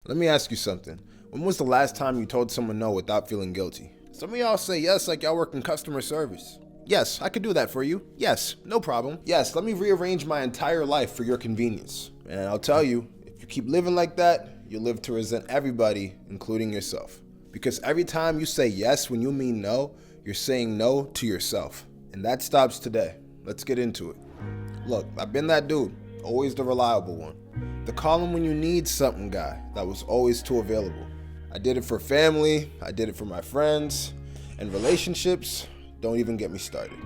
Let me ask you something. When was the last time you told someone no without feeling guilty? Some of y'all say yes like y'all work in customer service. Yes, I could do that for you. Yes, no problem. Yes, let me rearrange my entire life for your convenience. And I'll tell you, if you keep living like that, you'll live to resent everybody, including yourself. Because every time you say yes when you mean no, you're saying no to yourself. And that stops today. Let's get into it. Look, I've been that dude, always the reliable one. The call him when you need something guy that was always too available. I did it for family, I did it for my friends, and relationships, don't even get me started.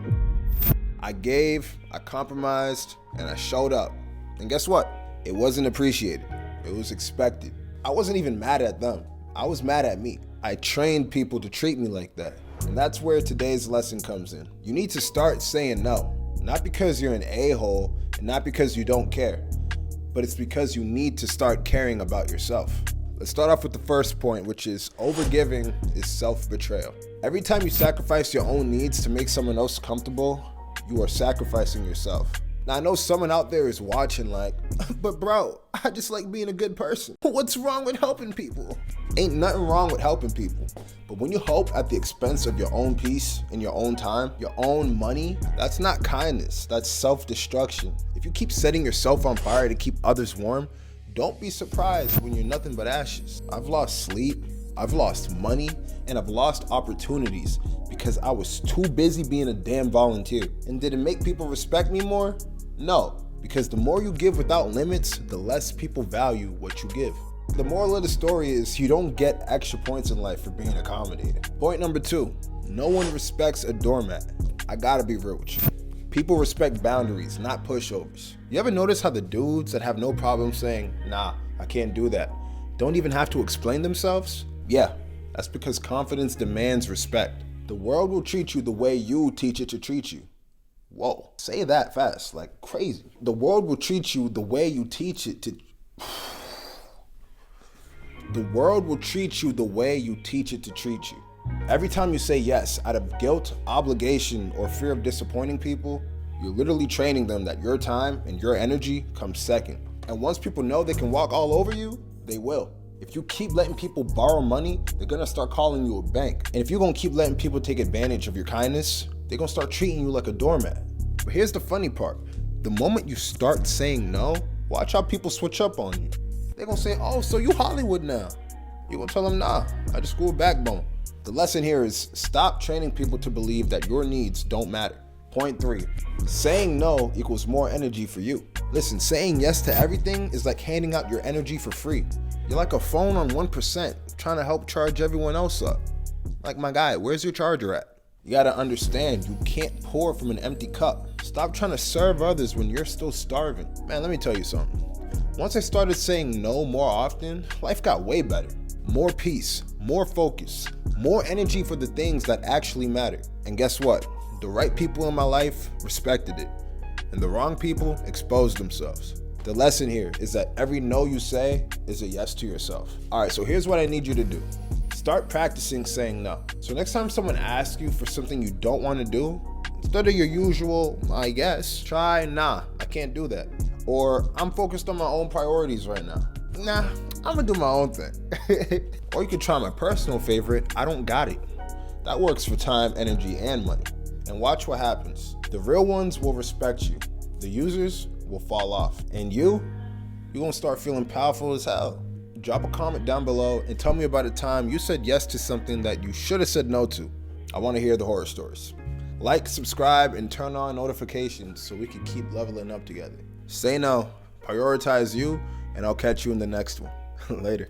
I gave, I compromised, and I showed up. And guess what? It wasn't appreciated. It was expected. I wasn't even mad at them. I was mad at me. I trained people to treat me like that. And that's where today's lesson comes in. You need to start saying no. Not because you're an a-hole, and not because you don't care, but it's because you need to start caring about yourself. Let's start off with the first point, which is overgiving is self-betrayal. Every time you sacrifice your own needs to make someone else comfortable, you are sacrificing yourself. Now I know someone out there is watching like, but bro, I just like being a good person. What's wrong with helping people? Ain't nothing wrong with helping people. But when you help at the expense of your own peace and your own time, your own money, that's not kindness, that's self-destruction. If you keep setting yourself on fire to keep others warm, don't be surprised when you're nothing but ashes. I've lost sleep, I've lost money, and I've lost opportunities because I was too busy being a damn volunteer. And did it make people respect me more? No, because the more you give without limits, the less people value what you give. The moral of the story is you don't get extra points in life for being accommodating. Point number 2, no one respects a doormat. I gotta be real with you. People respect boundaries, not pushovers. You ever notice how the dudes that have no problem saying, nah, I can't do that, don't even have to explain themselves? Yeah, that's because confidence demands respect. The world will treat you the way you teach it to treat you. Whoa, say that fast, like crazy. The world will treat you the way you teach it to... The world will treat you the way you teach it to treat you. Every time you say yes out of guilt, obligation, or fear of disappointing people, you're literally training them that your time and your energy comes second. And once people know they can walk all over you, they will. If you keep letting people borrow money, they're gonna start calling you a bank. And if you're gonna keep letting people take advantage of your kindness, they're gonna start treating you like a doormat. But here's the funny part. The moment you start saying no, watch how people switch up on you. They're gonna say, oh, so you Hollywood now. You're gonna tell them, nah, I just grew a backbone. The lesson here is stop training people to believe that your needs don't matter. Point 3, saying no equals more energy for you. Listen, saying yes to everything is like handing out your energy for free. You're like a phone on 1%, trying to help charge everyone else up. Like, my guy, where's your charger at? You gotta understand, you can't pour from an empty cup. Stop trying to serve others when you're still starving. Man, let me tell you something. Once I started saying no more often, life got way better. More peace, more focus, more energy for the things that actually matter. And guess what? The right people in my life respected it, and the wrong people exposed themselves. The lesson here is that every no you say is a yes to yourself. All right, so here's what I need you to do. Start practicing saying no. So next time someone asks you for something you don't want to do, instead of your usual, I guess, try, nah, I can't do that. Or, I'm focused on my own priorities right now. Nah, I'm gonna do my own thing. Or you could try my personal favorite, I don't got it. That works for time, energy, and money. And watch what happens. The real ones will respect you. The users will fall off. And you're gonna start feeling powerful as hell. Drop a comment down below and tell me about a time you said yes to something that you should have said no to. I wanna hear the horror stories. Like, subscribe, and turn on notifications so we can keep leveling up together. Say no, prioritize you, and I'll catch you in the next one. Later.